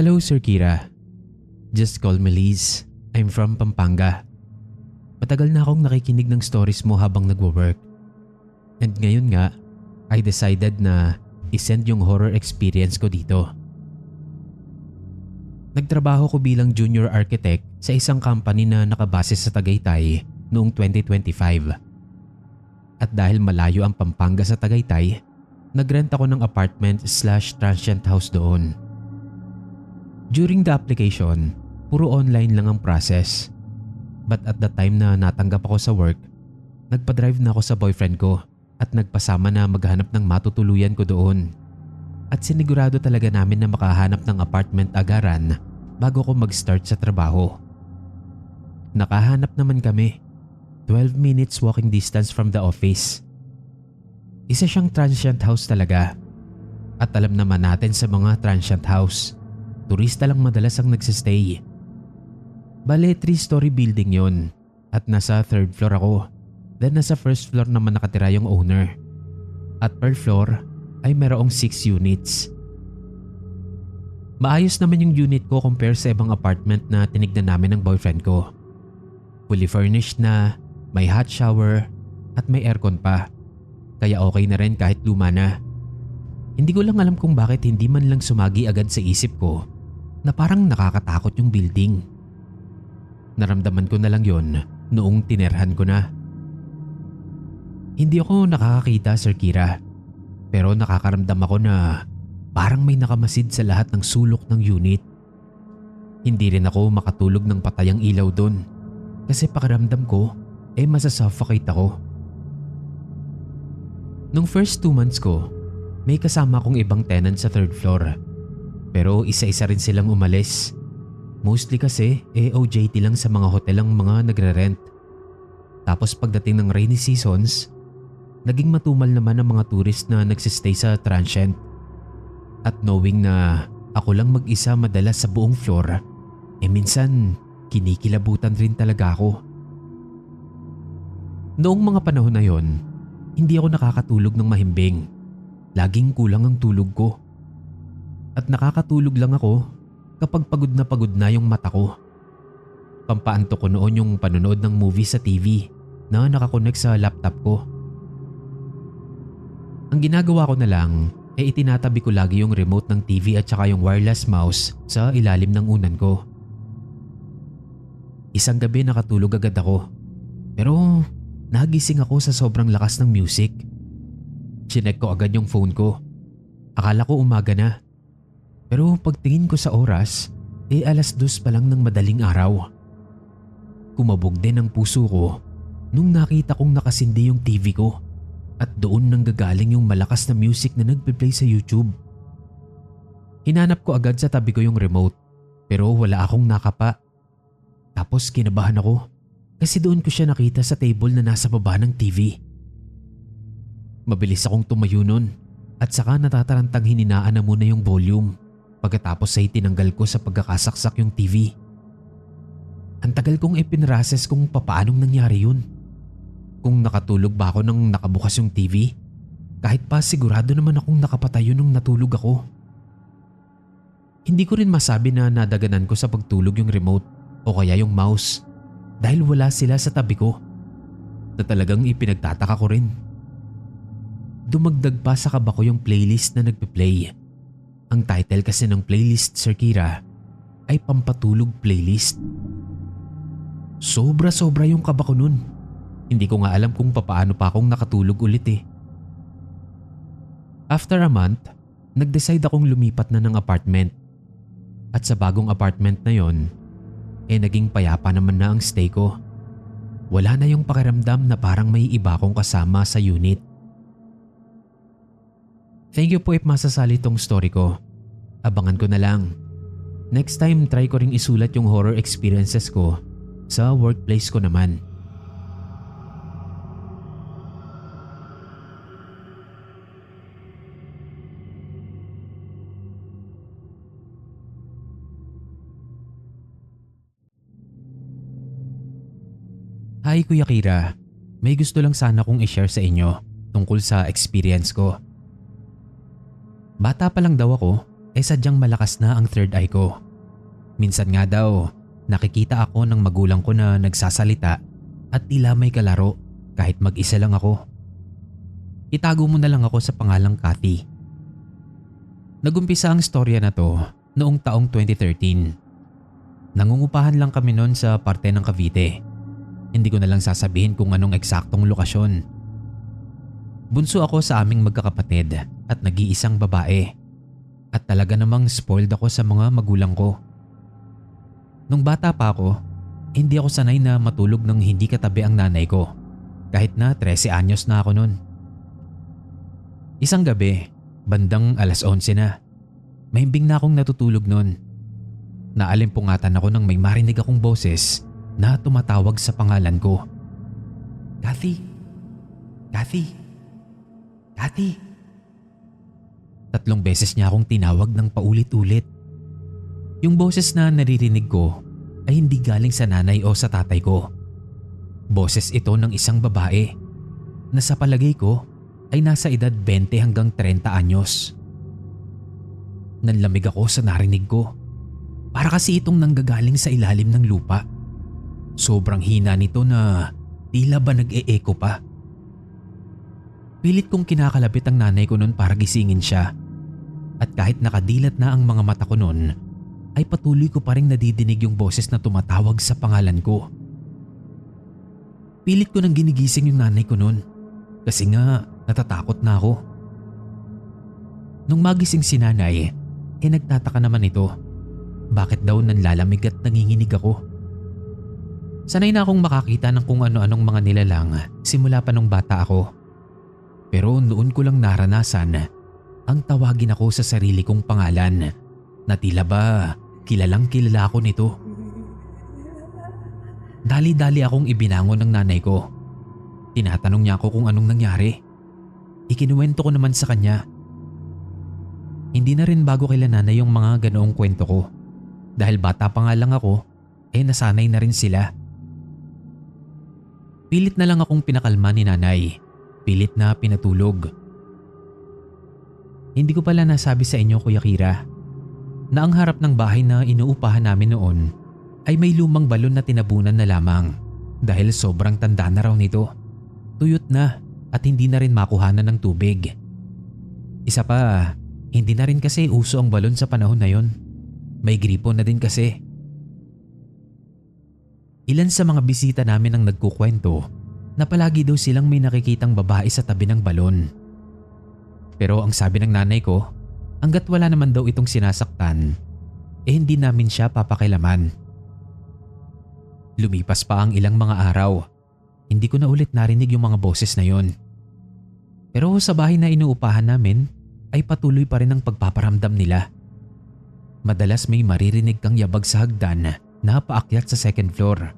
Hello Sir Kira. Just call me Liz. I'm from Pampanga. Matagal na akong nakikinig ng stories mo habang nagwo-work. And ngayon nga, I decided na isend yung horror experience ko dito. Nagtrabaho ko bilang junior architect sa isang company na nakabase sa Tagaytay noong 2025. At dahil malayo ang Pampanga sa Tagaytay, nagrent ako ng apartment/transient house doon. During the application, puro online lang ang process. But at the time na natanggap ako sa work, nagpa-drive na ako sa boyfriend ko at nagpasama na maghanap ng matutuluyan ko doon. At sinigurado talaga namin na makahanap ng apartment agaran bago ko mag-start sa trabaho. Nakahanap naman kami, 12 minutes walking distance from the office. Isa siyang transient house talaga. At alam naman natin sa mga transient house, turista lang madalas ang nagsistay. Bale, 3-story building yon at nasa 3rd floor ako. Then nasa 1st floor naman nakatira yung owner. At per floor ay mayroong 6 units. Maayos naman yung unit ko compare sa ibang apartment na tinignan namin ng boyfriend ko. Fully furnished na, may hot shower at may aircon pa. Kaya okay na rin kahit luma na. Hindi ko lang alam kung bakit hindi man lang sumagi agad sa isip ko na parang nakakatakot yung building. Naramdaman ko na lang yon noong tinerhan ko na. Hindi ako nakakakita, Sir Kira, pero nakakaramdam ako na parang may nakamasid sa lahat ng sulok ng unit. Hindi rin ako makatulog ng patay ang ilaw doon kasi pakiramdam ko masasuffocate ako. Nung first 2 months ko, may kasama akong ibang tenant sa 3rd floor. Pero isa-isa rin silang umalis. Mostly kasi OJT lang sa mga hotel ang mga nagre-rent. Tapos pagdating ng rainy seasons, naging matumal naman ang mga tourist na nagsistay sa transient. At knowing na ako lang mag-isa madalas sa buong floor, minsan kinikilabutan rin talaga ako. Noong mga panahon na yon, hindi ako nakakatulog ng mahimbing. Laging kulang ang tulog ko. At nakakatulog lang ako kapag pagod na yung mata ko. Pampaantok ko noon yung panonood ng movie sa TV na nakakonect sa laptop ko. Ang ginagawa ko na lang itinatabi ko lagi yung remote ng TV at saka yung wireless mouse sa ilalim ng unan ko. Isang gabi nakatulog agad ako. Pero nagising ako sa sobrang lakas ng music. Chinek ko agad yung phone ko. Akala ko umaga na. Pero pagtingin ko sa oras, 2:00 pa lang ng madaling araw. Kumabog din ang puso ko nung nakita kong nakasindi yung TV ko at doon nanggagaling yung malakas na music na nagpe-play sa YouTube. Hinanap ko agad sa tabi ko yung remote pero wala akong nakapa. Tapos kinabahan ako kasi doon ko siya nakita sa table na nasa baba ng TV. Mabilis akong tumayo nun at saka natatarantang hininaan na muna yung volume. Pagkatapos ay tinanggal ko sa pagkakasaksak yung TV. Ang tagal kong ipinrases kung papaanong nangyari yun. Kung nakatulog ba ako nang nakabukas yung TV? Kahit pa sigurado naman akong nakapatay yun nung natulog ako. Hindi ko rin masabi na nadaganan ko sa pagtulog yung remote o kaya yung mouse dahil wala sila sa tabi ko. Na talagang ipinagtataka ko rin. Dumagdag pa sa kaba ko yung playlist na nagpe-play. Ang title kasi ng playlist, Sir Kira, ay Pampatulog Playlist. Sobra-sobra yung kaba ko nun. Hindi ko nga alam kung papaano pa akong nakatulog ulit eh. After a month, nag-decide akong lumipat na ng apartment. At sa bagong apartment na yon, naging payapa naman na ang stay ko. Wala na yung pakiramdam na parang may iba akong kasama sa unit. Thank you po if masasali tong story ko. Abangan ko na lang. Next time try ko ring isulat yung horror experiences ko sa workplace ko naman. Hi Kuya Kira, may gusto lang sana kong i-share sa inyo tungkol sa experience ko. Bata pa lang daw ako sadyang malakas na ang third eye ko. Minsan nga daw, nakikita ako ng magulang ko na nagsasalita at tila may kalaro kahit mag-isa lang ako. Itago mo na lang ako sa pangalang Kathy. Nagumpisa ang storya na to noong taong 2013. Nangungupahan lang kami noon sa parte ng Cavite. Hindi ko na lang sasabihin kung anong eksaktong lokasyon. Bunso ako sa aming magkakapatid at nag-iisang babae. At talaga namang spoiled ako sa mga magulang ko. Nung bata pa ako, hindi ako sanay na matulog nang hindi katabi ang nanay ko. Kahit na 13 anyos na ako noon. Isang gabi, bandang 11:00 na. Mahimbing na akong natutulog noon. Naalimpungatan ako nang may marinig akong boses na tumatawag sa pangalan ko. Kathy! Kathy! Kathy! 3 beses niya akong tinawag ng paulit-ulit. Yung boses na naririnig ko ay hindi galing sa nanay o sa tatay ko. Boses ito ng isang babae na sa palagay ko ay nasa edad 20 hanggang 30 anyos. Nanlamig ako sa narinig ko. Para kasi itong nanggagaling sa ilalim ng lupa. Sobrang hina nito na tila ba nag-e-echo pa. Pilit kong kinakalapit ang nanay ko noon para gisingin siya. At kahit nakadilat na ang mga mata ko noon, ay patuloy ko pa rin nadidinig yung boses na tumatawag sa pangalan ko. Pilit ko nang ginigising yung nanay ko noon kasi nga natatakot na ako. Nung magising si nanay, nagtataka naman ito. Bakit daw nanlalamig at nanginginig ako? Sanay na akong makakita ng kung ano-anong mga nilalang simula pa nung bata ako. Pero noon ko lang naranasan ang tawagin ako sa sarili kong pangalan na tila ba kilalang kilala ako nito. Dali-dali akong ibinangon ng nanay ko. Tinatanong niya ako kung anong nangyari. Ikinuwento ko naman sa kanya. Hindi na rin bago kila nanay yung mga ganoong kwento ko. Dahil bata pa nga lang ako, nasanay na rin sila. Pilit na lang akong pinakalma ni nanay. Pilit na pinatulog. Hindi ko pala nasabi sa inyo, Kuya Kira, na ang harap ng bahay na inuupahan namin noon ay may lumang balon na tinabunan na lamang dahil sobrang tanda na raw nito. Tuyot na at hindi na rin makuhanan ng tubig. Isa pa, hindi na rin kasi uso ang balon sa panahon na yon. May gripo na din kasi. Ilan sa mga bisita namin ang nagkukwento na palagi daw silang may nakikitang babae sa tabi ng balon. Pero ang sabi ng nanay ko, hanggat wala naman daw itong sinasaktan, hindi namin siya papakilaman. Lumipas pa ang ilang mga araw. Hindi ko na ulit narinig yung mga boses na yon. Pero sa bahay na inuupahan namin ay patuloy pa rin ang pagpaparamdam nila. Madalas may maririnig kang yabag sa hagdan na paakyat sa second floor.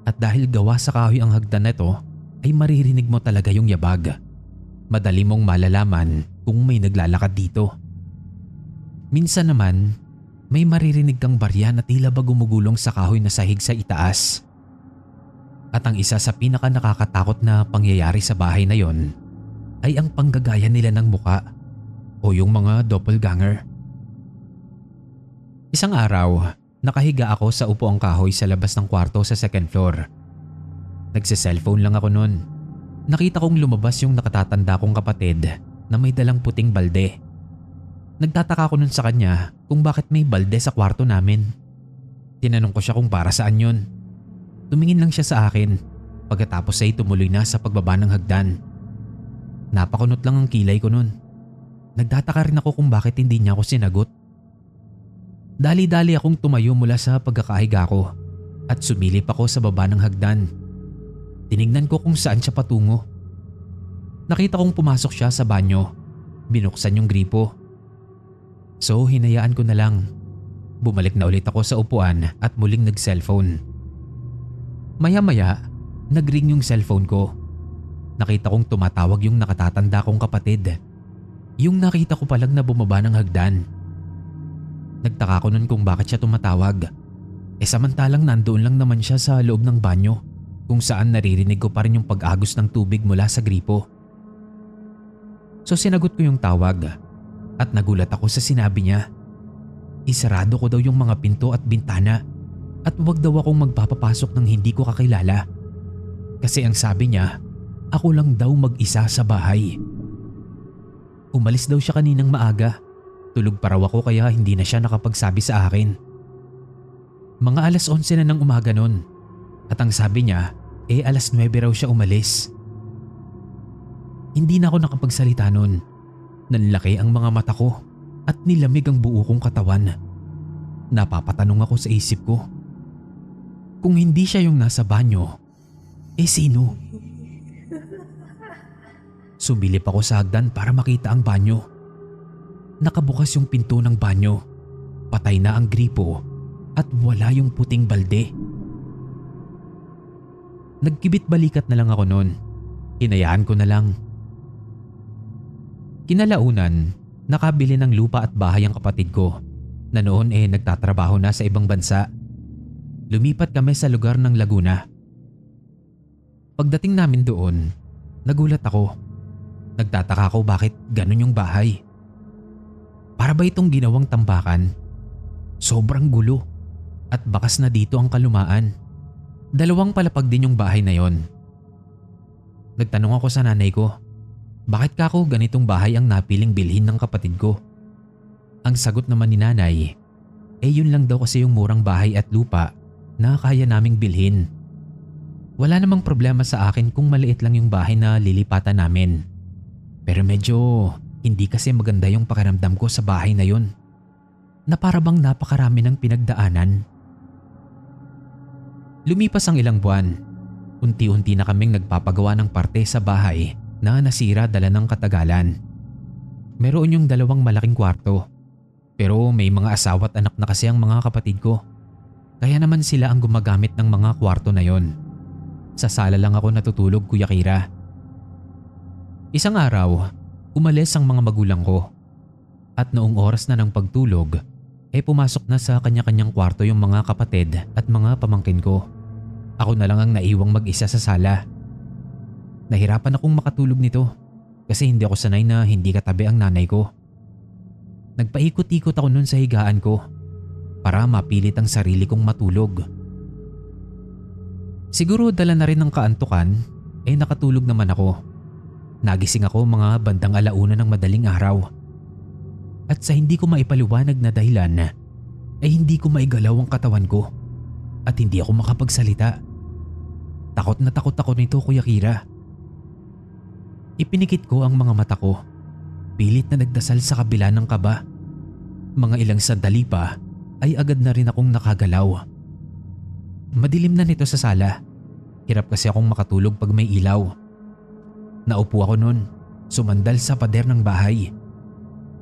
At dahil gawa sa kahoy ang hagdan na ito, ay maririnig mo talaga yung yabag. Madali mong malalaman kung may naglalakad dito. Minsan naman, may maririnig kang barya na tila ba gumugulong sa kahoy na sahig sa itaas. At ang isa sa pinaka nakakatakot na pangyayari sa bahay na yon ay ang panggagaya nila ng muka o yung mga doppelganger. Isang araw, nakahiga ako sa upuang kahoy sa labas ng kwarto sa second floor. Nagse-cellphone lang ako noon. Nakita kong lumabas yung nakatatanda kong kapatid na may dalang puting balde. Nagtataka ako nun sa kanya kung bakit may balde sa kwarto namin. Tinanong ko siya kung para saan yun. Tumingin lang siya sa akin pagkatapos ay tumuloy na sa pagbaba ng hagdan. Napakunot lang ang kilay ko nun. Nagtataka rin ako kung bakit hindi niya ako sinagot. Dali-dali akong tumayo mula sa pagkakahiga ko at sumilip ako sa baba ng hagdan. Tinignan ko kung saan siya patungo. Nakita kong pumasok siya sa banyo. Binuksan yung gripo. So hinayaan ko na lang. Bumalik na ulit ako sa upuan at muling nag-cellphone. Maya-maya, nag-ring yung cellphone ko. Nakita kong tumatawag yung nakatatanda kong kapatid. Yung nakita ko palang na bumaba ng hagdan. Nagtaka ko nun kung bakit siya tumatawag. Samantalang nandoon lang naman siya sa loob ng banyo kung saan naririnig ko pa rin yung pag-agos ng tubig mula sa gripo. So sinagot ko yung tawag. at nagulat ako sa sinabi niya. Isarado ko daw yung mga pinto at bintana at wag daw akong magpapapasok ng hindi ko kakilala. Kasi ang sabi niya, ako lang daw mag-isa sa bahay. Umalis daw siya kaninang maaga. Tulog pa raw ako kaya hindi na siya nakapagsabi sa akin. Mga alas 11 na ng umaga nun. At ang sabi niya, alas 9 raw siya umalis. Hindi na ako nakapagsalita nun. Nanlaki ang mga mata ko at nilamig ang buo kong katawan. Napapatanong ako sa isip ko. Kung hindi siya yung nasa banyo, sino? Sumilip ako sa hagdan para makita ang banyo. Nakabukas yung pinto ng banyo. Patay na ang gripo at wala yung puting balde. Nagkibit balikat na lang ako noon. Hinayaan ko na lang. Kinalaunan, nakabili ng lupa at bahay ang kapatid ko na noon nagtatrabaho na sa ibang bansa. Lumipat kami sa lugar ng Laguna. Pagdating namin doon, nagulat ako. Nagtataka ako bakit ganun yung bahay. Para ba itong ginawang tambakan? Sobrang gulo at bakas na dito ang kalumaan. 2 palapag din yung bahay na yon. Nagtanong ako sa nanay ko, bakit ka ako ganitong bahay ang napiling bilhin ng kapatid ko? Ang sagot naman ni nanay, yun lang daw kasi yung murang bahay at lupa na kaya naming bilhin. Wala namang problema sa akin kung maliit lang yung bahay na lilipatan namin. Pero medyo hindi kasi maganda yung pakiramdam ko sa bahay na yun. Na para bang napakarami ng pinagdaanan. Lumipas ang ilang buwan. Unti-unti na kaming nagpapagawa ng parte sa bahay na nasira dala ng katagalan. Meron yung 2 malaking kwarto. Pero may mga asawa at anak na kasi ang mga kapatid ko. Kaya naman sila ang gumagamit ng mga kwarto na yon. Sa sala lang ako natutulog, Kuya Kira. Isang araw, umalis ang mga magulang ko. At noong oras na ng pagtulog, pumasok na sa kanya-kanyang kwarto yung mga kapatid at mga pamangkin ko. Ako na lang ang naiwang mag-isa sa sala. Nahirapan akong makatulog nito kasi hindi ako sanay na hindi katabi ang nanay ko. Nagpaikot-ikot ako nun sa higaan ko para mapilit ang sarili kong matulog. Siguro dala na rin ng kaantukan, nakatulog naman ako. Nagising ako mga bandang 1:00 ng madaling araw. At sa hindi ko maipaliwanag na dahilan, hindi ko maigalaw ang katawan ko at hindi ako makapagsalita. Takot na takot ako nito, Kuya Kira. Ipinikit ko ang mga mata ko. Pilit na nagdasal sa kabila ng kaba. Mga ilang sandali pa ay agad na rin akong nakagalaw. Madilim na nito sa sala. Hirap kasi akong makatulog pag may ilaw. Naupo ako nun, sumandal sa pader ng bahay.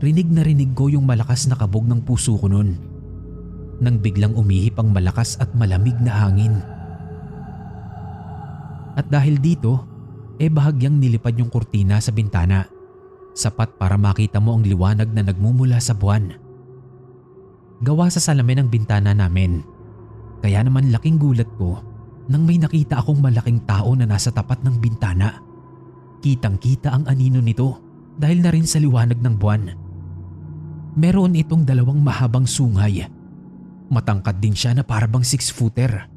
Rinig na rinig ko yung malakas na kabog ng puso ko nun. Nang biglang umihip ang malakas at malamig na hangin. At dahil dito, bahagyang nilipad yung kurtina sa bintana. Sapat para makita mo ang liwanag na nagmumula sa buwan. Gawa sa salamin ang bintana namin. Kaya naman laking gulat ko nang may nakita akong malaking tao na nasa tapat ng bintana. Kitang-kita ang anino nito dahil na rin sa liwanag ng buwan. Meron itong 2 mahabang sungay. Matangkad din siya na parabang 6-footer.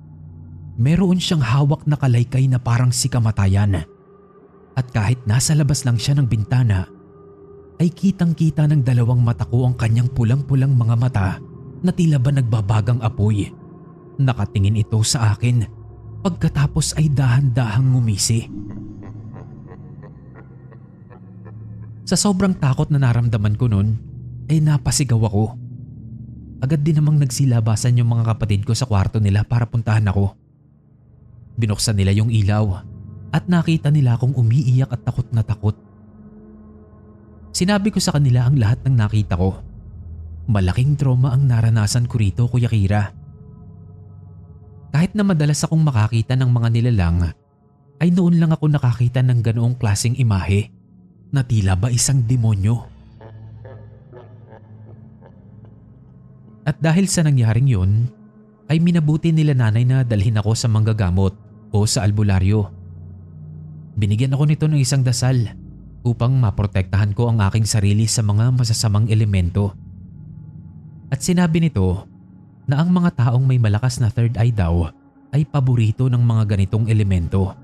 Meron siyang hawak na kalaykay na parang si kamatayan. At kahit nasa labas lang siya ng bintana, ay kitang-kita ng 2 mata ko ang kanyang pulang-pulang mga mata na tila ba nagbabagang apoy. Nakatingin ito sa akin pagkatapos ay dahan-dahang ngumisi. Sa sobrang takot na naramdaman ko noon, napasigaw ako. Agad din namang nagsilabasan yung mga kapatid ko sa kwarto nila para puntahan ako. Binuksan nila yung ilaw at nakita nila akong umiiyak at takot na takot. Sinabi ko sa kanila ang lahat ng nakita ko. Malaking trauma ang naranasan ko rito, Kuya Kira. Kahit na madalas akong makakita ng mga nilalang, ay noon lang ako nakakita ng ganoong klaseng imahe na tila ba isang demonyo. At dahil sa nangyaring yun, ay minabuti nila nanay na dalhin ako sa manggagamot o sa albularyo. Binigyan ako nito ng isang dasal upang maprotektahan ko ang aking sarili sa mga masasamang elemento. At sinabi nito na ang mga taong may malakas na third eye daw ay paborito ng mga ganitong elemento.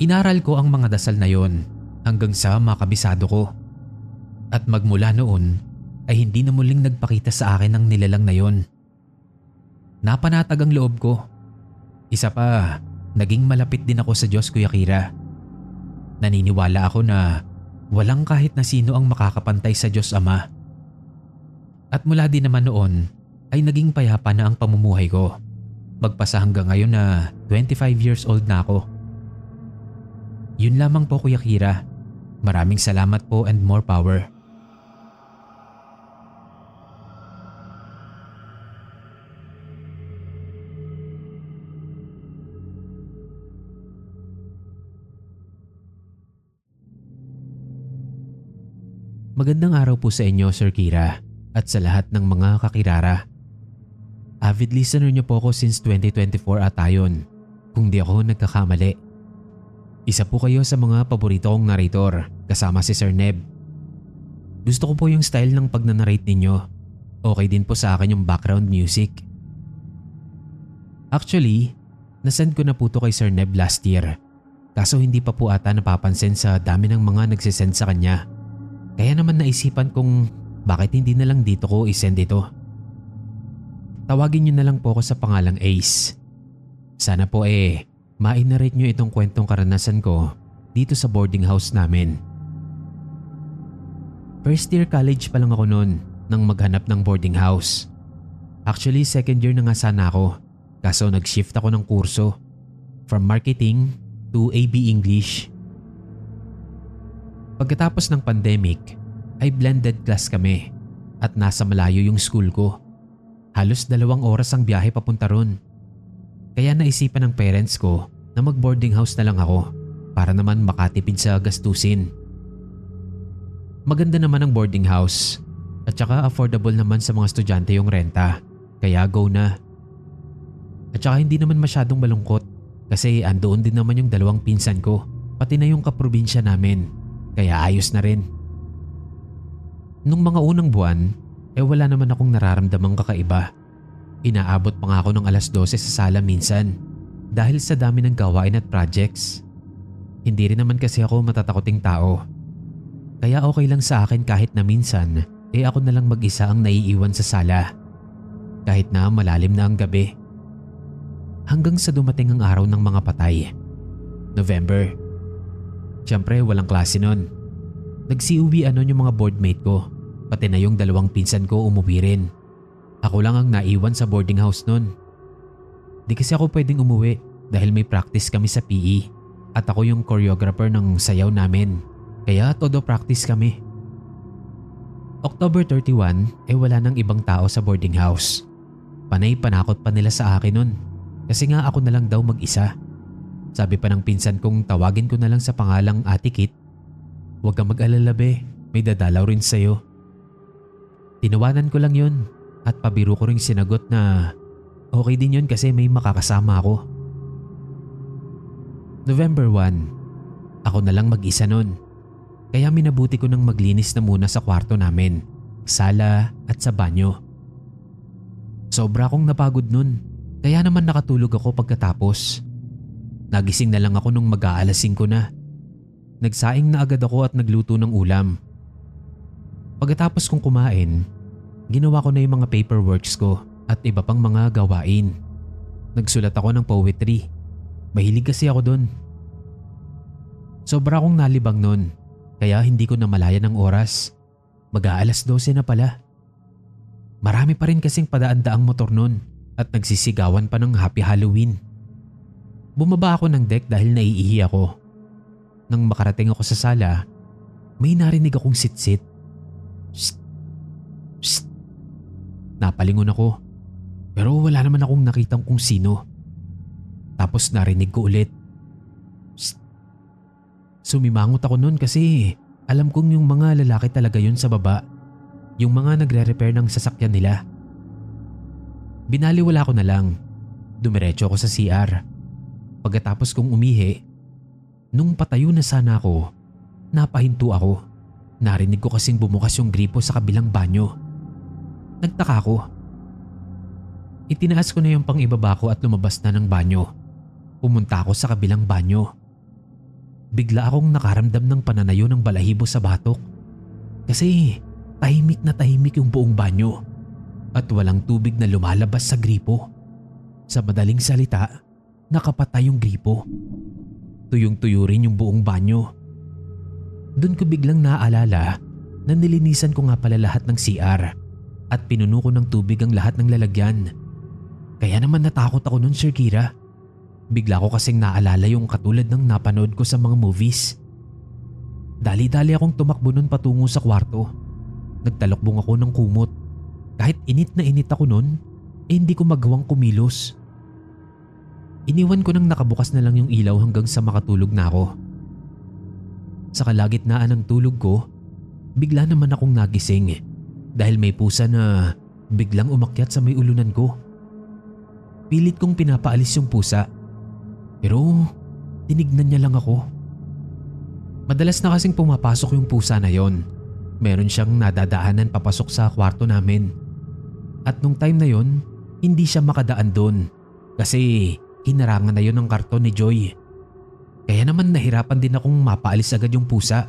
Inaral ko ang mga dasal na yon hanggang sa makabisado ko. At magmula noon ay hindi na muling nagpakita sa akin ang nilalang na yon. Napanatag ang loob ko. Isa pa, naging malapit din ako sa Diyos, Kuya Kira. Naniniwala ako na walang kahit na sino ang makakapantay sa Diyos Ama. At mula din naman noon ay naging payapa na ang pamumuhay ko. Magpasa hanggang ngayon na 25 years old na ako. Yun lamang po, Kuya Kira. Maraming salamat po and more power. Magandang araw po sa inyo, Sir Kira, at sa lahat ng mga kakirara. Avid listener niyo po ako since 2024 ata yun, kung di ako nagkakamali. Isa po kayo sa mga paborito kong narrator kasama si Sir Neb. Gusto ko po yung style ng pagnanarrate ninyo. Okay din po sa akin yung background music. Actually, nasend ko na po to kay Sir Neb last year. Kaso hindi pa po ata napapansin sa dami ng mga nagsisend sa kanya. Kaya naman naisipan kong bakit hindi na lang dito ko isend ito. Tawagin niyo na lang po ako sa pangalang Ace. Sana po ma-narrate niyo itong kwentong karanasan ko dito sa boarding house namin. First year college pa lang ako noon nang maghanap ng boarding house. Actually second year na nga sana ako, kaso nag-shift ako ng kurso from marketing to AB English. Pagkatapos ng pandemic ay blended class kami at nasa malayo yung school ko. Halos 2 oras ang biyahe papunta ron. Kaya naisipan ng parents ko na mag-boarding house na lang ako para naman makatipid sa gastusin. Maganda naman ang boarding house at saka affordable naman sa mga estudyante yung renta, kaya go na. At saka hindi naman masyadong malungkot kasi andoon din naman yung 2 pinsan ko, pati na yung kaprobinsya namin. Kaya ayos na rin. Nung mga unang buwan, wala naman akong nararamdamang kakaiba. Inaabot pa nga ako ng alas 12 sa sala minsan dahil sa dami ng gawain at projects. Hindi rin naman kasi ako matatakoting tao. Kaya okay lang sa akin kahit na minsan ako na lang mag-isa ang naiiwan sa sala. Kahit na malalim na ang gabi. Hanggang sa dumating ang araw ng mga patay. November. Siyempre walang klase nun. Nagsiuwian nun yung mga boardmate ko, pati na yung 2 pinsan ko umuwi rin. Ako lang ang naiwan sa boarding house nun. Di kasi ako pwedeng umuwi dahil may practice kami sa PE at ako yung choreographer ng sayaw namin. Kaya todo practice kami. October 31 wala nang ibang tao sa boarding house. Panay panakot pa nila sa akin nun kasi nga ako na lang daw mag-isa. Sabi pa ng pinsan kong tawagin ko na lang sa pangalang Ate Kit. Huwag kang mag-alala be, may dadalaw rin sa'yo. Tinawanan ko lang yun at pabiro ko ring sinagot na okay din yun kasi may makakasama ako. November 1, ako na lang mag-isa nun. Kaya minabuti ko nang maglinis na muna sa kwarto namin, sala at sa banyo. Sobra akong napagod nun, kaya naman nakatulog ako pagkatapos. Nagising na lang ako nung mag-aalas 5 na. Nagsaing na agad ako at nagluto ng ulam. Pagkatapos kong kumain, ginawa ko na yung mga paperworks ko at iba pang mga gawain. Nagsulat ako ng poetry. Mahilig kasi ako dun. Sobra akong nalibang nun, kaya hindi ko namalayan ng oras. Mag-aalas 12 na pala. Marami pa rin kasing padaan-daang motor nun at nagsisigawan pa ng Happy Halloween. Bumaba ako ng deck dahil naiihi ako. Nang makarating ako sa sala, may narinig akong sit-sit. Psst! Psst! Napalingon ako, pero wala naman akong nakitang kung sino. Tapos narinig ko ulit. Psst! Sumimangot ako nun kasi alam kong yung mga lalaki talaga yun sa baba. Yung mga nagre-repair ng sasakyan nila. Binaliwala ko na lang. Dumiretso ako sa CR. Pagkatapos kong umihi, nung patayo na sana ako, Napahinto ako. Narinig ko kasing bumukas yung gripo sa kabilang banyo. Nagtaka ko. Itinaas ko na yung pang-ibaba ko at lumabas na ng banyo. Pumunta ako sa kabilang banyo. Bigla akong nakaramdam ng pananayo ng balahibo sa batok. Kasi tahimik yung buong banyo at walang tubig na lumalabas sa gripo. Sa madaling salita, nakapatay yung gripo. Tuyong-tuyo rin yung buong banyo. Doon ko biglang naaalala na nilinisan ko nga pala lahat ng CR at pinuno ko ng tubig ang lahat ng lalagyan. Kaya naman natakot ako nun, Sir Kira. Bigla ko kasing naalala yung katulad ng napanood ko sa mga movies. Dali-dali akong tumakbo nun patungo sa kwarto. Nagtalokbong ako ng kumot. Kahit init na init ako nun, hindi ko magawang kumilos. Iniwan ko nang nakabukas na lang yung ilaw hanggang sa makatulog na ako. Sa kalagitnaan ng tulog ko, bigla naman akong nagising dahil may pusa na biglang umakyat sa may ulunan ko. Pilit kong pinapaalis yung pusa, pero tinignan niya lang ako. Madalas na kasing pumapasok yung pusa na yon. Meron siyang nadadaanan papasok sa kwarto namin. At nung time na yon, hindi siya makadaan doon kasi hinarangan na yon ng karton ni Joy. Kaya naman nahirapan din akong mapaalis agad yung pusa.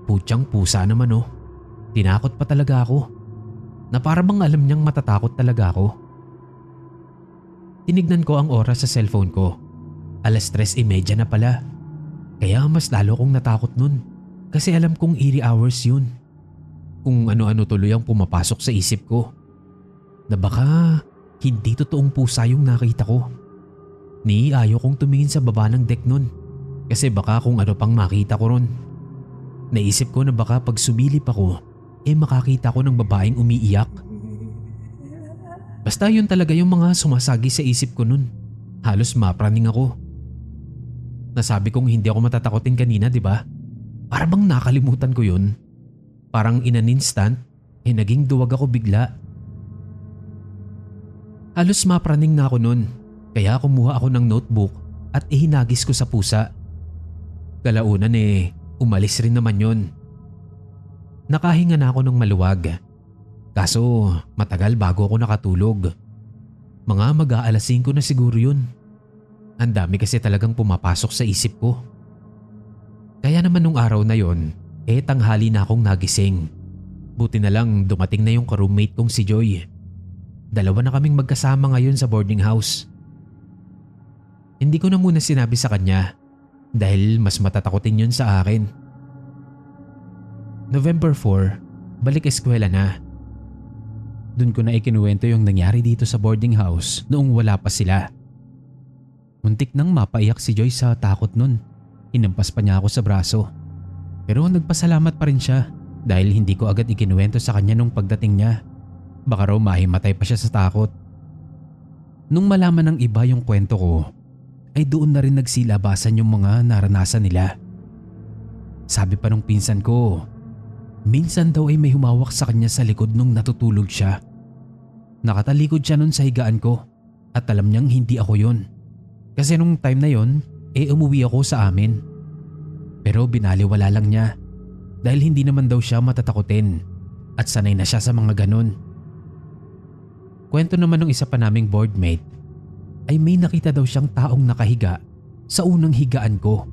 Putyang pusa naman oh. Tinakot pa talaga ako. Na para bang alam niyang matatakot talaga ako. Tinignan ko ang oras sa cellphone ko. 3:30 na pala. Kaya mas lalo akong natakot nun. Kasi alam kong eerie hours yun. Kung ano-ano tuloy ang pumapasok sa isip ko. Na baka hindi totoong pusa yung nakita ko. Ayaw kong tumingin sa baba ng deck nun. Kasi baka kung ano pang makita ko ron. Naisip ko na baka pag sumilip ako, makakita ko ng babaeng umiiyak. Basta yun talaga yung mga sumasagi sa isip ko nun. Halos mapraning ako. Nasabi kong hindi ako matatakotin kanina, di ba? Para bang nakalimutan ko yun. Parang in an instant, naging duwag ako bigla. Halos mapraning na ako nun. Kaya kumuha ako ng notebook at ihinagis ko sa pusa. Kalaunan umalis rin naman yun. Nakahinga na ako ng maluwag. Kaso matagal bago ako nakatulog. Mga mag-aalas 5 na siguro yun. Ang dami kasi talagang pumapasok sa isip ko. Kaya naman nung araw na yon, tanghali na akong nagising. Buti na lang dumating na yung ka-roommate kong si Joy. Dalawa na kaming magkasama ngayon sa boarding house. Hindi ko na muna sinabi sa kanya dahil mas matatakotin yun sa akin. November 4, balik eskwela na. Doon ko na ikinuwento yung nangyari dito sa boarding house noong wala pa sila. Muntik nang mapaiyak si Joy sa takot nun. Hinampas pa niya ako sa braso. Pero nagpasalamat pa rin siya dahil hindi ko agad ikinuwento sa kanya nung pagdating niya. Baka raw mahimatay pa siya sa takot. Nung malaman ng iba yung kwento ko, ay doon na rin nagsilabasan yung mga naranasan nila. Sabi pa nung pinsan ko, minsan daw ay may humawak sa kanya sa likod nung natutulog siya. Nakatalikod siya nun sa higaan ko at alam niyang hindi ako yun. Kasi nung time na yon, umuwi ako sa amin. Pero binaliwala lang niya dahil hindi naman daw siya matatakotin at sanay na siya sa mga ganun. Kwento naman ng isa pa naming boardmate ay may nakita daw siyang taong nakahiga sa unang higaan ko.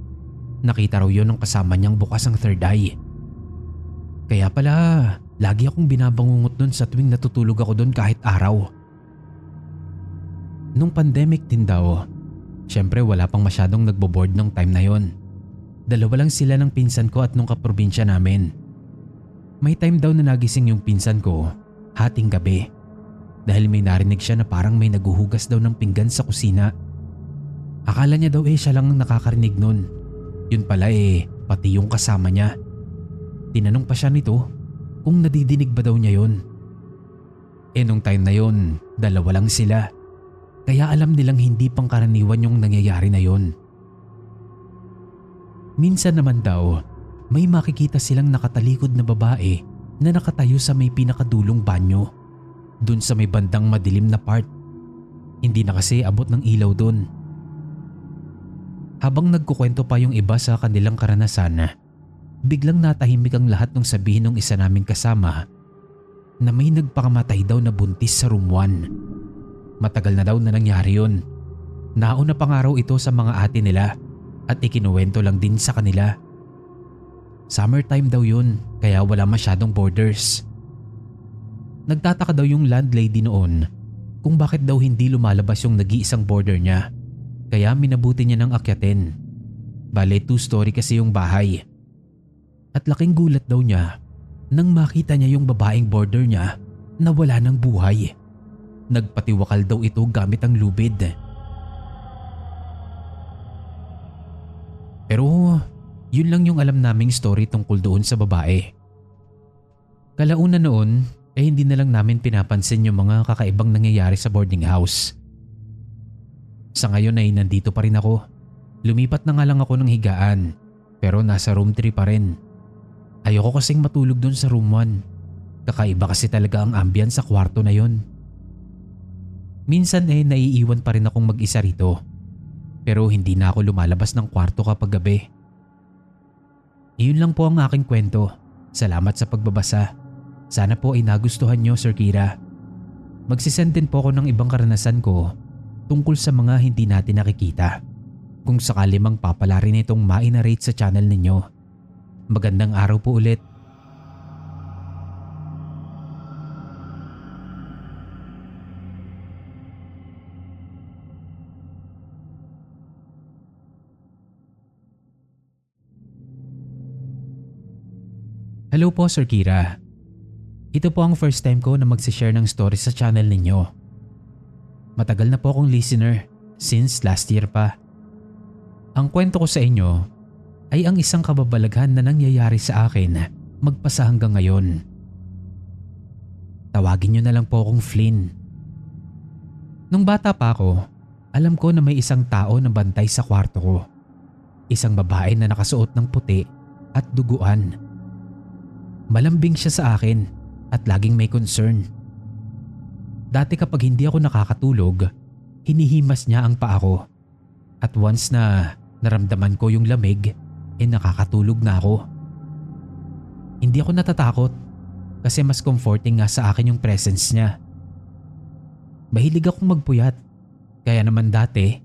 Nakita raw yun ng kasama niyang bukas ang third eye. Kaya pala, lagi akong binabangungot nun sa tuwing natutulog ako doon kahit araw. Nung pandemic din daw, syempre wala pang masyadong nagbo-board ng time na yon. Dalawa lang sila ng pinsan ko at nung kaprobinsya namin. May time daw na nagising yung pinsan ko, hating gabi. Dahil may narinig siya na parang may naguhugas daw ng pinggan sa kusina. Akala niya daw siya lang ang nakakarinig nun. Yun pala pati yung kasama niya. Tinanong pa siya nito kung nadidinig ba daw niya yun. Nung time na yun, dalawa lang sila. Kaya alam nilang hindi pangkaraniwan yung nangyayari na yun. Minsan naman daw, may makikita silang nakatalikod na babae na nakatayo sa may pinakadulong banyo. Doon sa may bandang madilim na part. Hindi na kasi abot ng ilaw doon. Habang nagkukwento pa yung iba sa kanilang karanasan, biglang natahimik ang lahat nung sabihin ng isa naming kasama na may nagpakamatay daw na buntis sa room 1. Matagal na daw na nangyari yun. Nauna pa nga raw ito sa mga ate nila at ikinuwento lang din sa kanila. Summertime daw yun kaya wala masyadong borders. Nagtataka daw yung landlady noon kung bakit daw hindi lumalabas yung nag-iisang border niya kaya minabuti niya ng akyatin. Bale 2-story kasi yung bahay. At laking gulat daw niya nang makita niya yung babaeng border niya na wala ng buhay. Nagpatiwakal daw ito gamit ang lubid. Pero yun lang yung alam naming story tungkol doon sa babae. Kalauna noon hindi na lang namin pinapansin yung mga kakaibang nangyayari sa boarding house. Sa ngayon ay nandito pa rin ako. Lumipat na nga lang ako ng higaan pero nasa room 3 pa rin. Ayoko kasing matulog doon sa room 1. Kakaiba kasi talaga ang ambience sa kwarto na yon. Minsan naiiwan pa rin akong mag-isa rito. Pero hindi na ako lumalabas ng kwarto kapag gabi. Iyon lang po ang aking kwento. Salamat sa pagbabasa. Sana po ay nagustuhan nyo, Sir Kira. Magsisend din po ako ng ibang karanasan ko tungkol sa mga hindi natin nakikita. Kung sakali mang papala rin itong ma-narrate sa channel ninyo. Magandang araw po ulit. Hello po Sir Kira. Ito po ang first time ko na magsishare ng story sa channel ninyo. Matagal na po akong listener since last year pa. Ang kwento ko sa inyo ay ang isang kababalaghan na nangyayari sa akin magpasa hanggang ngayon. Tawagin niyo na lang po akong Flynn. Nung bata pa ako, alam ko na may isang tao na bantay sa kwarto ko. Isang babae na nakasuot ng puti at duguan. Malambing siya sa akin at laging may concern. Dati kapag hindi ako nakakatulog, hinihimas niya ang paa ko. At once na naramdaman ko yung lamig, nakakatulog na ako. Hindi ako natatakot kasi mas comforting nga sa akin yung presence niya. Mahilig akong magpuyat, kaya naman dati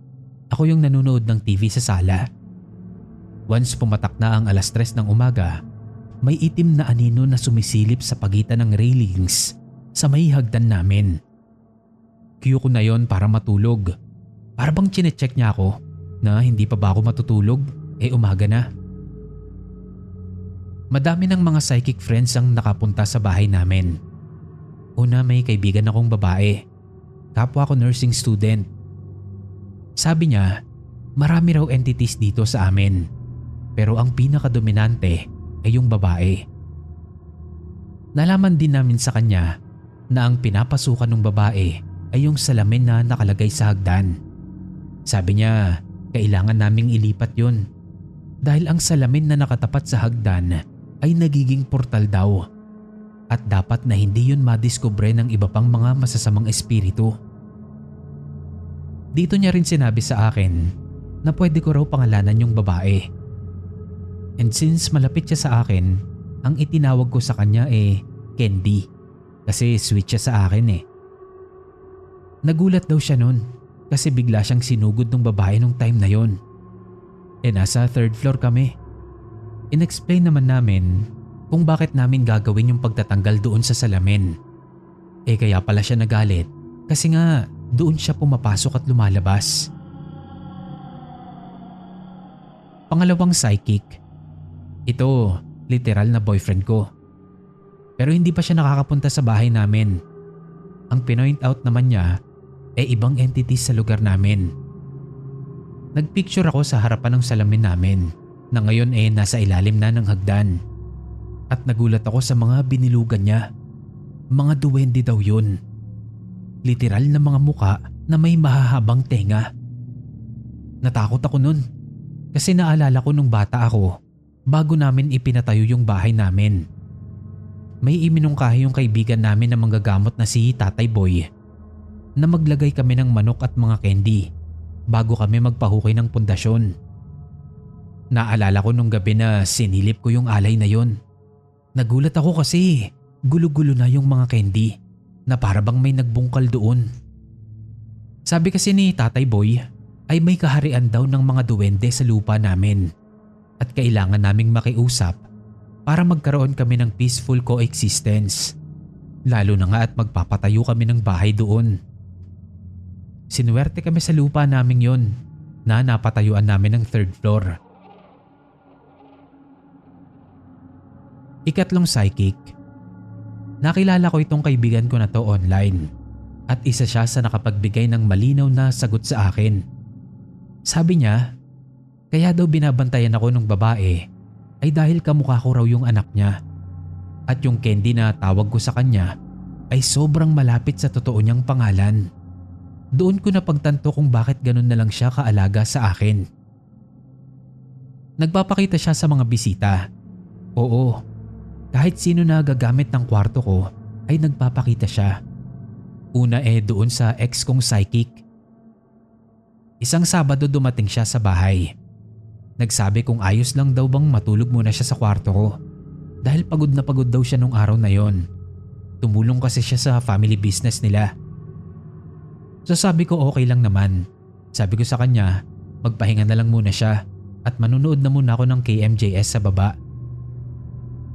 ako yung nanonood ng TV sa sala. Once pumatak na ang 3:00 ng umaga, may itim na anino na sumisilip sa pagitan ng railings sa may hagdan namin. Cue ko na yon para matulog. Para bang chinecheck niya ako na hindi pa ba ako matutulog, umaga na. Madami ng mga psychic friends ang nakapunta sa bahay namin. Una may kaibigan akong babae, kapwa ko nursing student. Sabi niya, marami raw entities dito sa amin, pero ang pinakadominante ay yung babae. Nalaman din namin sa kanya na ang pinapasukan ng babae ay yung salamin na nakalagay sa hagdan. Sabi niya, kailangan naming ilipat yun dahil ang salamin na nakatapat sa hagdan ay nagiging portal daw at dapat na hindi yun madiskubre ng iba pang mga masasamang espiritu. Dito niya rin sinabi sa akin na pwede ko raw pangalanan yung babae. And since malapit siya sa akin, ang itinawag ko sa kanya Candy kasi sweet siya sa akin. Nagulat daw siya nun kasi bigla siyang sinugod ng babae nung time na yon. Nasa 3rd floor kami. Inexplain naman namin kung bakit namin gagawin yung pagtatanggal doon sa salamin. Kaya pala siya nagalit kasi nga doon siya pumapasok at lumalabas. Pangalawang psychic. Ito, literal na boyfriend ko. Pero hindi pa siya nakakapunta sa bahay namin. Ang pinoint out naman niya ibang entities sa lugar namin. Nagpicture ako sa harapan ng salamin namin na ngayon nasa ilalim na ng hagdan. At nagulat ako sa mga binilugan niya. Mga duwende daw yun. Literal na mga muka na may mahahabang tenga. Natakot ako nun kasi naalala ko nung bata ako bago namin ipinatayo yung bahay namin. May iminungkahi yung kaibigan namin na manggagamot na si Tatay Boy na maglagay kami ng manok at mga candy bago kami magpahukay ng pundasyon. Naalala ko nung gabi na sinilip ko yung alay na yon. Nagulat ako kasi gulo-gulo na yung mga candy na para bang may nagbungkal doon. Sabi kasi ni Tatay Boy ay may kaharian daw ng mga duwende sa lupa namin at kailangan naming makiusap para magkaroon kami ng peaceful coexistence. Lalo na nga at magpapatayo kami ng bahay doon. Sinuwerte kami sa lupa naming yon na napatayuan namin ng 3rd floor. Ikatlong psychic. Nakilala ko itong kaibigan ko na to online at isa siya sa nakapagbigay ng malinaw na sagot sa akin. Sabi niya, kaya daw binabantayan ako ng babae ay dahil kamukha ko raw yung anak niya at yung candy na tawag ko sa kanya ay sobrang malapit sa totoo niyang pangalan. Doon ko napagtanto kung bakit ganun na lang siya kaalaga sa akin. Nagpapakita siya sa mga bisita. Oo, kahit sino na gagamit ng kwarto ko ay nagpapakita siya. Una doon sa ex kong psychic. Isang Sabado dumating siya sa bahay. Nagsabi kung ayos lang daw bang matulog muna siya sa kwarto ko dahil pagod na pagod daw siya nung araw na yon. Tumulong kasi siya sa family business nila. So sabi ko okay lang naman. Sabi ko sa kanya magpahinga na lang muna siya at manunood na muna ako ng KMJS sa baba.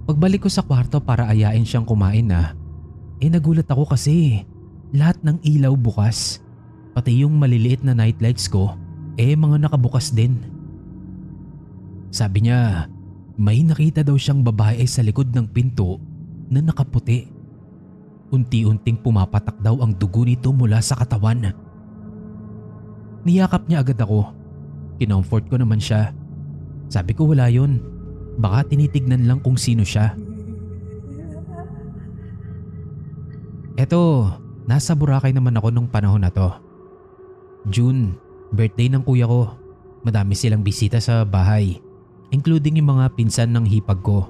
Pagbalik ko sa kwarto para ayain siyang kumain nagulat ako kasi lahat ng ilaw bukas. Pati yung maliliit na nightlights ko mga nakabukas din. Sabi niya may nakita daw siyang babae sa likod ng pinto na nakaputi. Unti-unting pumapatak daw ang dugo nito mula sa katawan. Niyakap niya agad ako. Kinomfort ko naman siya. Sabi ko wala yun. Baka tinitignan lang kung sino siya. Eto, nasa Boracay naman ako nung panahon na to. June, birthday ng kuya ko. Madami silang bisita sa bahay, including yung mga pinsan ng hipag ko.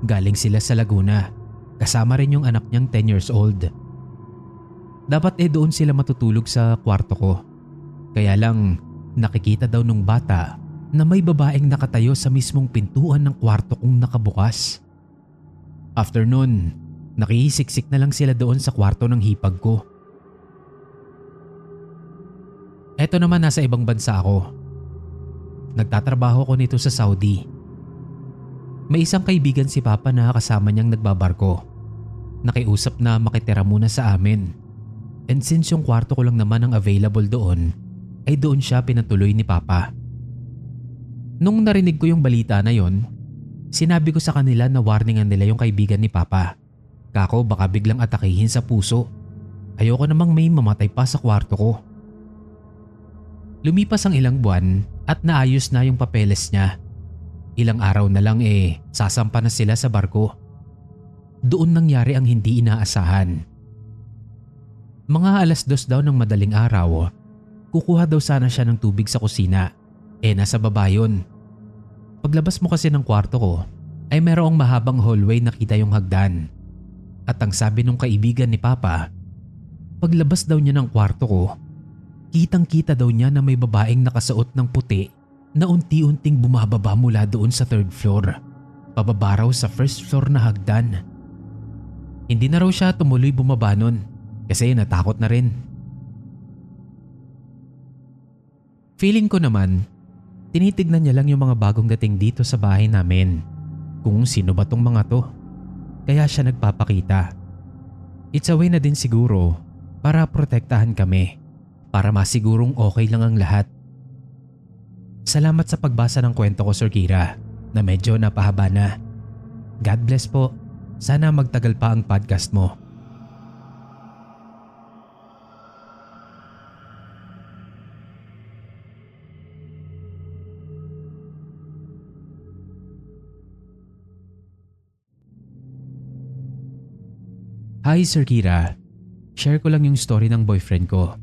Galing sila sa Laguna. Kasama rin yung anak niyang 10 years old. Dapat doon sila matutulog sa kwarto ko. Kaya lang nakikita daw nung bata na may babaeng nakatayo sa mismong pintuan ng kwarto kong nakabukas. After nun, nakihisiksik na lang sila doon sa kwarto ng hipag ko. Eto naman nasa ibang bansa ako. Nagtatrabaho ko nito sa Saudi. May isang kaibigan si Papa na kasama niyang nagbabarko. Nakiusap na makitira muna sa amin. And since yung kwarto ko lang naman ang available doon, ay doon siya pinatuloy ni Papa. Nung narinig ko yung balita na yon, sinabi ko sa kanila na warningan nila yung kaibigan ni Papa. Kako baka biglang atakihin sa puso. Ayoko namang may mamatay pa sa kwarto ko. Lumipas ang ilang buwan at naayos na yung papeles niya. Ilang araw na lang sasampa na sila sa barko. Doon nangyari ang hindi inaasahan. Mga 2:00 daw ng madaling araw, kukuha daw sana siya ng tubig sa kusina. Nasa baba yun. Paglabas mo kasi ng kwarto ko, ay merong mahabang hallway na kita yung hagdan. At ang sabi nung kaibigan ni Papa, paglabas daw niya ng kwarto ko, kitang-kita daw niya na may babaeng nakasuot ng puti na unti-unting bumababa mula doon sa 3rd floor, pababa raw sa 1st floor na hagdan. Hindi na raw siya tumuloy bumaba nun kasi natakot na rin. Feeling ko naman, tinitignan niya lang yung mga bagong dating dito sa bahay namin kung sino ba tong mga to. Kaya siya nagpapakita. It's a way na din siguro para protektahan kami, para masigurong okay lang ang lahat. Salamat sa pagbasa ng kwento ko, Sir Kira, na medyo napahaba na. God bless po. Sana magtagal pa ang podcast mo. Hi Sir Kira, share ko lang yung story ng boyfriend ko.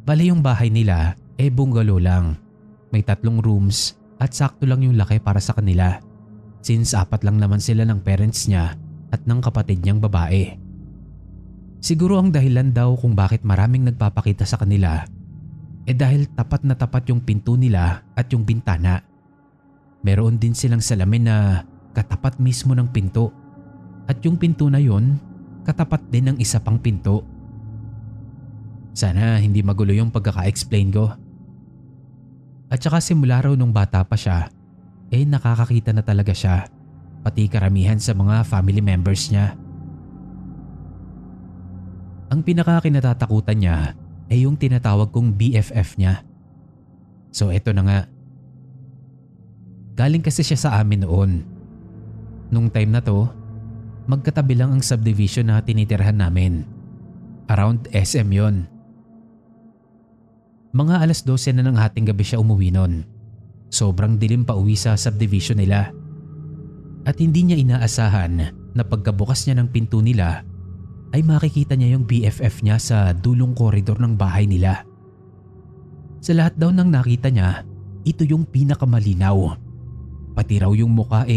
Bale yung bahay nila bungalow lang. May 3 rooms at sakto lang yung laki para sa kanila. Since 4 lang naman sila ng parents niya at ng kapatid niyang babae. Siguro ang dahilan daw kung bakit maraming nagpapakita sa kanila dahil tapat na tapat yung pinto nila at yung bintana Meron din silang salamin na katapat mismo ng pinto. At yung pinto na yon, katapat din ng isa pang pinto. Sana hindi magulo yung pagkaka-explain ko. At saka simula raw nung bata pa siya, nakakakita na talaga siya, pati karamihan sa mga family members niya. Ang pinaka-kinatatakutan niya ay yung tinatawag kong BFF niya. So eto na nga. Galing kasi siya sa amin noon. Nung time na to, magkatabi lang ang subdivision na tinitirhan namin. Around SM yon. Mga 12:00 na ng hating gabi siya umuwi nun. Sobrang dilim pa uwi sa subdivision nila. At hindi niya inaasahan na pagkabukas niya ng pinto nila ay makikita niya yung BFF niya sa dulong koridor ng bahay nila. Sa lahat daw ng nakita niya, ito yung pinakamalinaw. Pati raw yung muka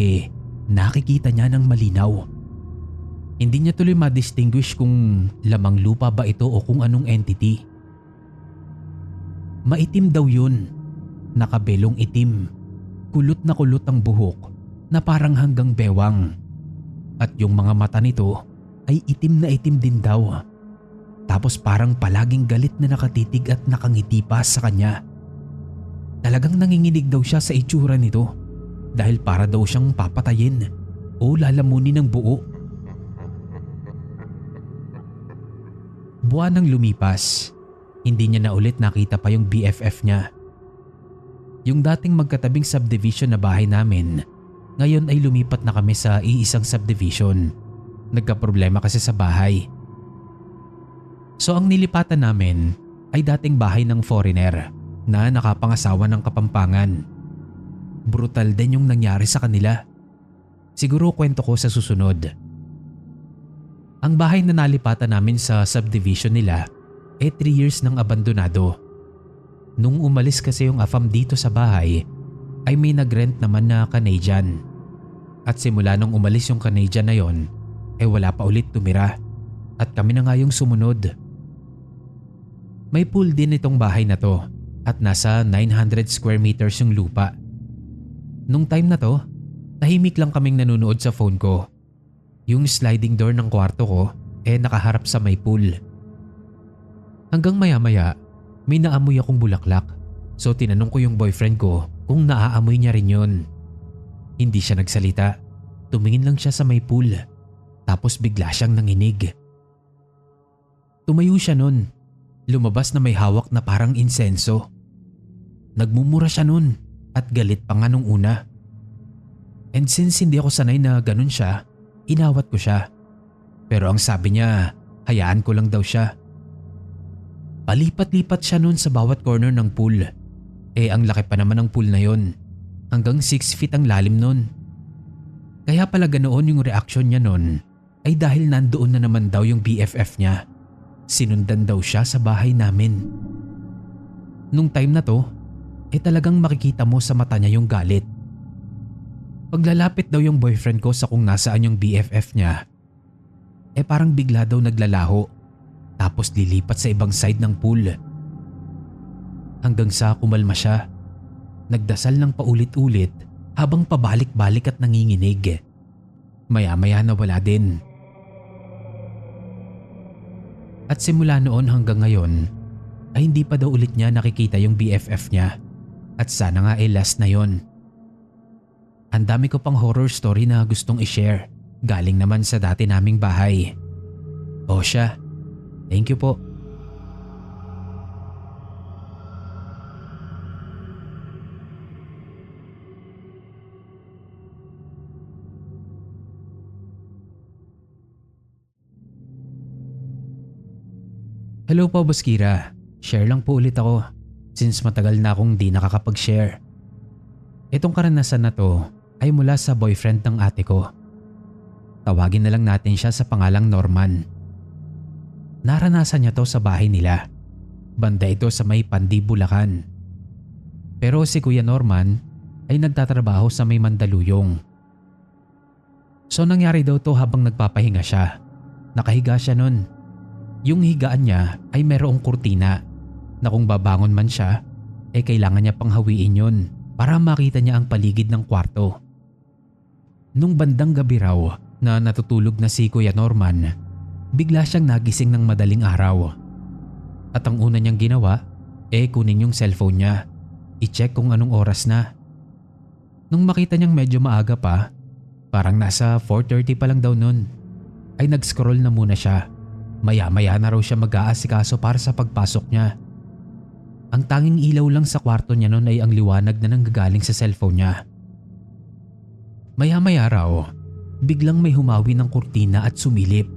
nakikita niya ng malinaw. Hindi niya tuloy ma-distinguish kung lamang lupa ba ito o kung anong entity. Maitim daw yun, nakabelong itim, kulot na kulot ang buhok na parang hanggang bewang. At yung mga mata nito ay itim na itim din daw. Tapos parang palaging galit na nakatitig at nakangiti pa sa kanya. Talagang nanginginig daw siya sa itsura nito dahil para daw siyang papatayin o lalamunin ng buo. Buwan nang lumipas, hindi niya na ulit nakita pa yung BFF niya. Yung dating magkatabing subdivision na bahay namin, ngayon ay lumipat na kami sa iisang subdivision. Nagkaproblema kasi sa bahay. So ang nilipatan namin ay dating bahay ng foreigner na nakapangasawa ng Kapampangan. Brutal din yung nangyari sa kanila. Siguro kwento ko sa susunod. Ang bahay na nalipatan namin sa subdivision nila 3 years nang abandonado. Nung umalis kasi yung AFAM dito sa bahay ay may nagrent naman na Canadian. At simula nung umalis yung Canadian na yon, wala pa ulit tumira at kami na nga yung sumunod. May pool din itong bahay na to at nasa 900 square meters yung lupa. Nung time na to, tahimik lang kaming nanonood sa phone ko. Yung sliding door ng kwarto ko nakaharap sa may pool. Hanggang maya-maya, may naamoy akong bulaklak. So tinanong ko yung boyfriend ko kung naaamoy niya rin yun. Hindi siya nagsalita. Tumingin lang siya sa may pool. Tapos bigla siyang nanginig. Tumayo siya nun. Lumabas na may hawak na parang insenso. Nagmumura siya nun at galit pa nga nung una. And since hindi ako sanay na ganun siya, inawat ko siya. Pero ang sabi niya, hayaan ko lang daw siya. Palipat-lipat siya nun sa bawat corner ng pool. Ang laki pa naman ng pool na yon. Hanggang 6 feet ang lalim nun. Kaya pala ganoon yung reaksyon niya nun ay dahil nandoon na naman daw yung BFF niya. Sinundan daw siya sa bahay namin. Nung time na to, talagang makikita mo sa mata niya yung galit. Paglalapit daw yung boyfriend ko sa kung nasaan yung BFF niya, parang bigla daw naglalaho. Tapos lilipat sa ibang side ng pool. Hanggang sa kumalma siya. Nagdasal ng paulit-ulit habang pabalik-balik at nanginginig. Maya-maya nawala din. At simula noon hanggang ngayon ay hindi pa daw ulit niya nakikita yung BFF niya. At sana nga last na yon. Ang dami ko pang horror story na gustong i-share. Galing naman sa dati naming bahay. O siya. Thank you po. Hello po, Boss Kira. Share lang po ulit ako since matagal na akong di nakakapag-share. Itong karanasan na to ay mula sa boyfriend ng ate ko. Tawagin na lang natin siya sa pangalang Norman. Naranasan niya to sa bahay nila. Banda ito sa may Pandi, Bulacan. Pero si Kuya Norman ay nagtatrabaho sa may Mandaluyong. So nangyari daw to habang nagpapahinga siya. Nakahiga siya nun. Yung higaan niya ay merong kurtina na kung babangon man siya, kailangan niya pang hawiin yun para makita niya ang paligid ng kwarto. Nung bandang gabi raw na natutulog na si Kuya Norman, bigla siyang nagising ng madaling araw. At ang una niyang ginawa, kunin yung cellphone niya, i-check kung anong oras na. Nung makita niyang medyo maaga pa, parang nasa 4:30 pa lang daw nun, ay nag-scroll na muna siya. Maya-maya na raw siya mag-aasikaso para sa pagpasok niya. Ang tanging ilaw lang sa kwarto niya noon ay ang liwanag na nanggagaling sa cellphone niya. Maya-maya raw, biglang may humawi ng kurtina at sumilip.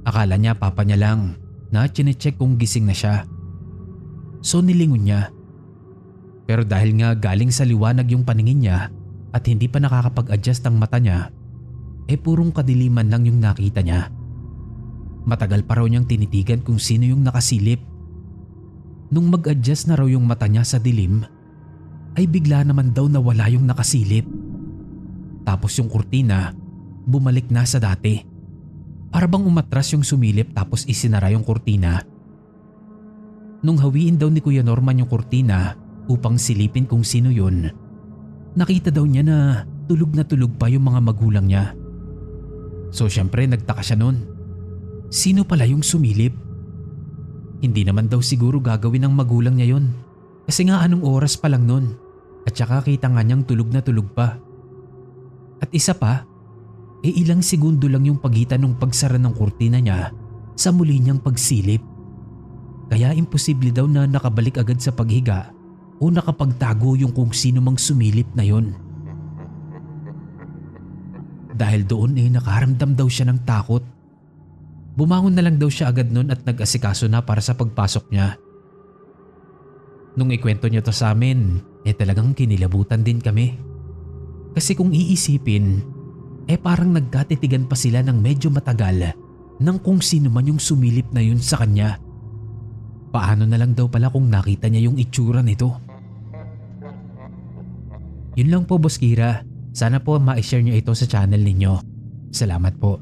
Akala niya papa niya lang na chinecheck kung gising na siya. So nilingon niya. Pero dahil nga galing sa liwanag yung paningin niya at hindi pa nakakapag-adjust ang mata niya, purong kadiliman lang yung nakita niya. Matagal pa raw niyang tinitigan kung sino yung nakasilip. Nung mag-adjust na raw yung mata niya sa dilim, ay bigla naman daw nawala yung nakasilip. Tapos yung kurtina, bumalik na sa dati. Para bang umatras yung sumilip tapos isinara yung kurtina. Nung hawiin daw ni Kuya Norman yung kurtina upang silipin kung sino yun, nakita daw niya na tulog pa yung mga magulang niya. So syempre nagtaka siya nun. Sino pala yung sumilip? Hindi naman daw siguro gagawin ng magulang niya yun. Kasi nga anong oras pa lang nun. At saka kita nga niyang tulog pa. At isa pa, ilang segundo lang yung pagitan ng pagsara ng kurtina niya sa muli niyang pagsilip. Kaya imposible daw na nakabalik agad sa paghiga o nakapagtago yung kung sino mang sumilip na yun. Dahil doon nakaramdam daw siya ng takot. Bumangon na lang daw siya agad nun at nag-asikaso na para sa pagpasok niya. Nung ikwento niya to sa amin, talagang kinilabutan din kami. Kasi kung iisipin, parang nagkatitigan pa sila ng medyo matagal ng kung sino man yung sumilip na yun sa kanya. Paano na lang daw pala kung nakita niya yung itsura nito? Yun lang po, Boss Kira. Sana po ma-share niyo ito sa channel ninyo. Salamat po.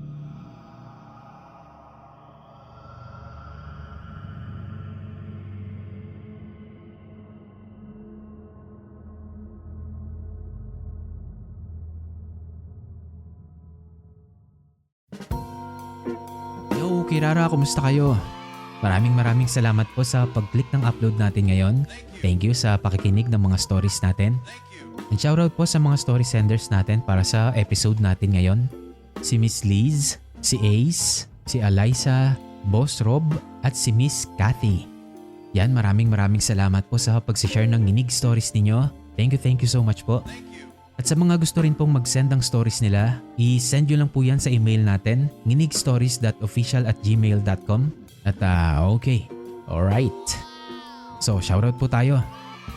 Yo, Kirara, kumusta kayo? Maraming salamat po sa pag-click ng upload natin ngayon. Thank you sa pakikinig ng mga stories natin. And shoutout po sa mga story senders natin para sa episode natin ngayon. Si Miss Liz, si Ace, si Alyssa, Boss Rob at si Miss Cathy. Yan, maraming salamat po sa pag-share ng unique stories ninyo. Thank you so much po. At sa mga gusto rin pong mag-send ng stories nila, i-send nyo lang po yan sa email natin, nginigstories.official@gmail.com. At okay, alright. So shoutout po tayo.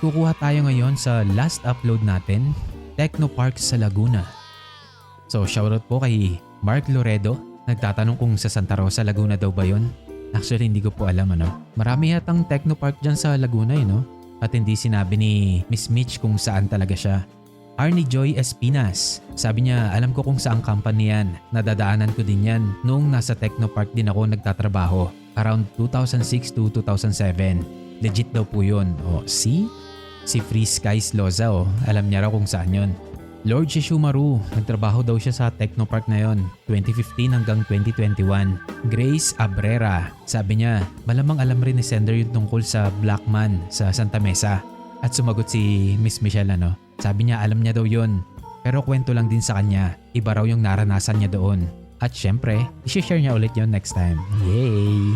Kukuha tayo ngayon sa last upload natin, Technopark sa Laguna. So shoutout po kay Mark Loredo. Nagtatanong kung sa Santa Rosa, Laguna daw ba yun? Actually hindi ko po alam Marami yatang Technopark dyan sa Laguna At hindi sinabi ni Miss Mitch kung saan talaga siya. Arnie Joy Espinas. Sabi niya, alam ko kung saang company yan. Nadadaanan ko din yan noong nasa Technopark din ako nagtatrabaho. Around 2006 to 2007. Legit daw po yun. See? Si Free Skies Loza alam niya raw kung saan yun. Lord Shishumaru, nagtrabaho daw siya sa Technopark na yon 2015 hanggang 2021. Grace Abrera, sabi niya, malamang alam rin ni Sender yung tungkol sa Blackman sa Santa Mesa. At sumagot si Miss Michelle sabi niya alam niya daw yon. Pero kwento lang din sa kanya, iba raw yung naranasan niya doon. At syempre, i-share niya ulit yon next time. Yay!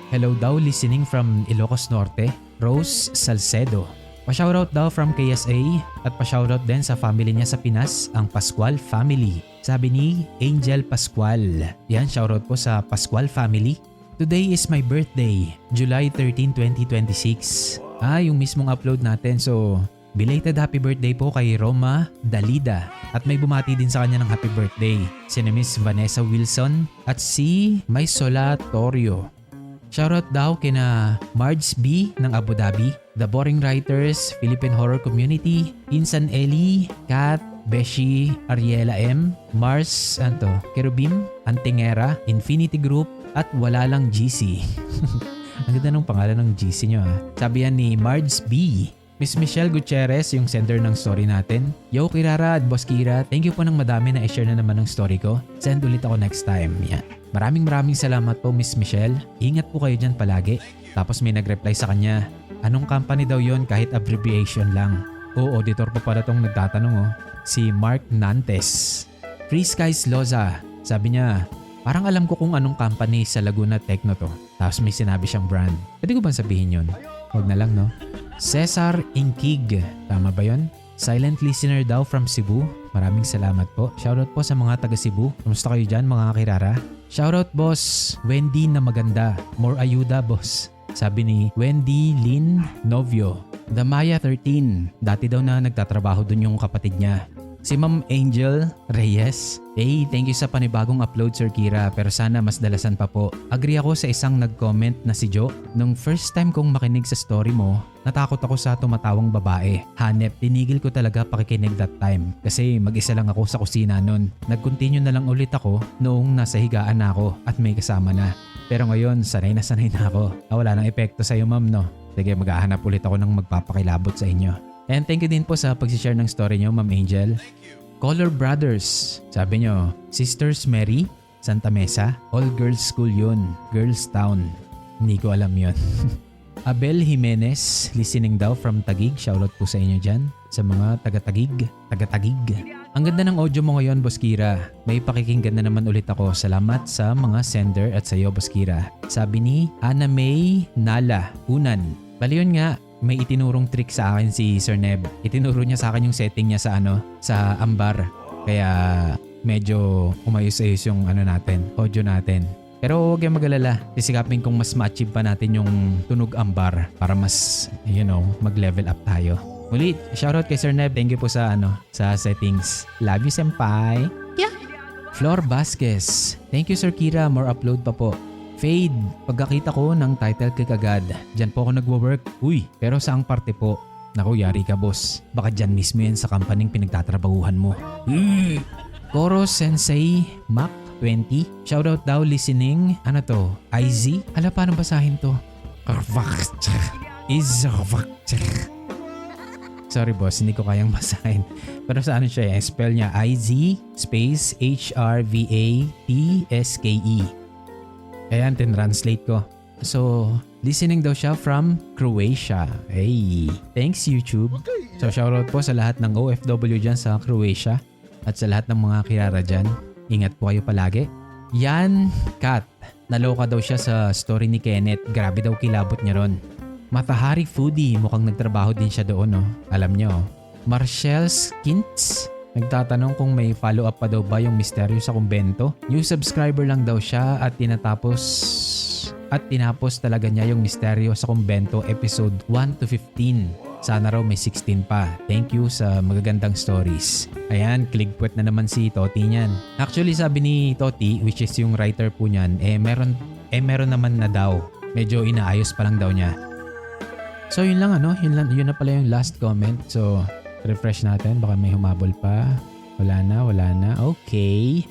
Hello daw listening from Ilocos Norte, Rose Salcedo. Pa-shoutout daw from KSA at pa-shoutout din sa family niya sa Pinas, ang Pascual family. Sabi ni Angel Pascual. Yan, shoutout po sa Pascual family. Today is my birthday, July 13, 2026. Yung mismong upload natin. So, belated happy birthday po kay Roma Dalida. At may bumati din sa kanya ng happy birthday, si Miss Vanessa Wilson at si Maysola Torio. Shoutout daw kina Marge B ng Abu Dhabi, The Boring Writers, Philippine Horror Community, Insan Eli, Kat, Beshi, Ariela M, Mars, Kerubim, Antingera, Infinity Group, at Wala Lang GC. Ang ganda ng pangalan ng GC nyo Sabi yan ni Marge B. Miss Michelle Gutierrez, yung sender ng story natin. Yo Kirara at Boss Kira, thank you po ng madami na i-share na naman ng story ko. Send ulit ako next time. Yan. Maraming salamat po Miss Michelle. Ingat po kayo dyan palagi. Tapos may nag-reply sa kanya. Anong company daw yon kahit abbreviation lang? Auditor pa pala tong nagtatanong oh. Si Mark Nantes. Free Skies Loza. Sabi niya, parang alam ko kung anong company sa Laguna Techno to. Tapos may sinabi siyang brand. Pwede ko bang sabihin yun? Huwag na lang no? Cesar Inkig. Tama ba yun? Silent listener daw from Cebu. Maraming salamat po. Shoutout po sa mga taga Cebu. Kamusta kayo dyan mga Kirara? Shoutout boss. Wendy na maganda. More ayuda boss. Sabi ni Wendy Lynn Novio. Damaya 13. Dati daw na nagtatrabaho dun yung kapatid niya. Si Ma'am Angel Reyes. Hey, thank you sa panibagong upload Sir Kira pero sana mas dalasan pa po. Agree ako sa isang nag-comment na si Jo. Nung first time kong makinig sa story mo, natakot ako sa tumatawang babae. Hanep, tinigil ko talaga pakikinig that time kasi mag-isa lang ako sa kusina nun. Nag-continue na lang ulit ako noong nasa higaan na ako at may kasama na. Pero ngayon, sanay na ako. Wala nang epekto sa'yo ma'am no? Sige, maghahanap ulit ako ng magpapakilabot sa inyo. And thank you din po sa pag-share ng story nyo, Ma'am Angel. Color Brothers. Sabi nyo, Sisters Mary, Santa Mesa. All girls school yun. Girls Town. Hindi ko alam yun. Abel Jimenez, listening daw from Taguig. Shoutout po sa inyo dyan. Sa mga taga-Taguig. Ang ganda ng audio mo ngayon, Boss Kira. May pakikinggan na naman ulit ako. Salamat sa mga sender at sa iyo, Boss Kira. Sabi ni Ana May Nala, Unan. Bali yun nga. May itinurong trick sa akin si Sir Neb. Itinuro niya sa akin yung setting niya sa ambar. Kaya medyo umayos-ayos yung audio natin. Pero huwag kayong mag-alala. Sisikapin kong mas ma-achieve pa natin yung tunog ambar para mas, mag-level up tayo. Muli, shoutout kay Sir Neb. Thank you po sa settings. Love you, senpai. Yeah. Flor Vasquez. Thank you, Sir Kira. More upload pa po. Fade, pagkakita ko ng title click agad. Diyan po ako nagwo-work. Uy, pero saang parte po? Naku, yari ka boss. Baka dyan mismo yan sa kampaning pinagtatrabahuhan mo. Koro Sensei Mac 20. Shoutout daw listening. Ano to? IZ? Ala, paano basahin to? Sorry boss, hindi ko kayang basahin. Pero sa siya eh? Spell niya IZ space HRVATSKE. Ayan, translate ko. So, listening daw siya from Croatia. Hey, thanks YouTube. So, shoutout po sa lahat ng OFW dyan sa Croatia at sa lahat ng mga Kirara dyan. Ingat po kayo palagi. Yan, Kat. Naloka daw siya sa story ni Kenneth. Grabe daw kilabot niya ron. Matahari foodie. Mukhang nagtrabaho din siya doon, no? Alam niyo. Marshall Skintz. Nagtatanong kung may follow-up pa daw ba yung misteryo sa kumbento. New subscriber lang daw siya at tinapos talaga niya yung misteryo sa kumbento episode 1 to 15. Sana raw may 16 pa. Thank you sa magagandang stories. Ayan, clickbait na naman si Toti niyan. Actually sabi ni Toti, which is yung writer po niyan, meron naman na daw. Medyo inaayos pa lang daw niya. So yun lang yun na pala yung last comment. So refresh natin, baka may humabol pa. Wala na. Okay.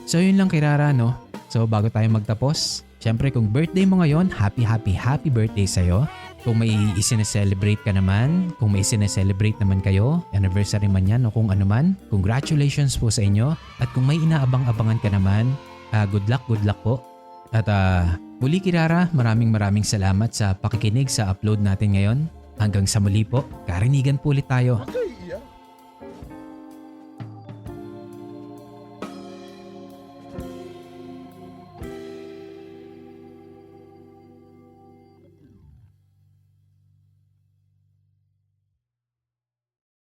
So yun lang Kirara, no? So bago tayo magtapos, syempre kung birthday mo ngayon, happy birthday sa'yo. Kung may isineselebrate ka naman, kung may isineselebrate naman kayo, anniversary man yan o kung ano man, congratulations po sa inyo. At kung may inaabang-abangan ka naman, good luck po. At muli Kirara, maraming salamat sa pakikinig sa upload natin ngayon. Hanggang sa muli po, karinigan po ulit tayo.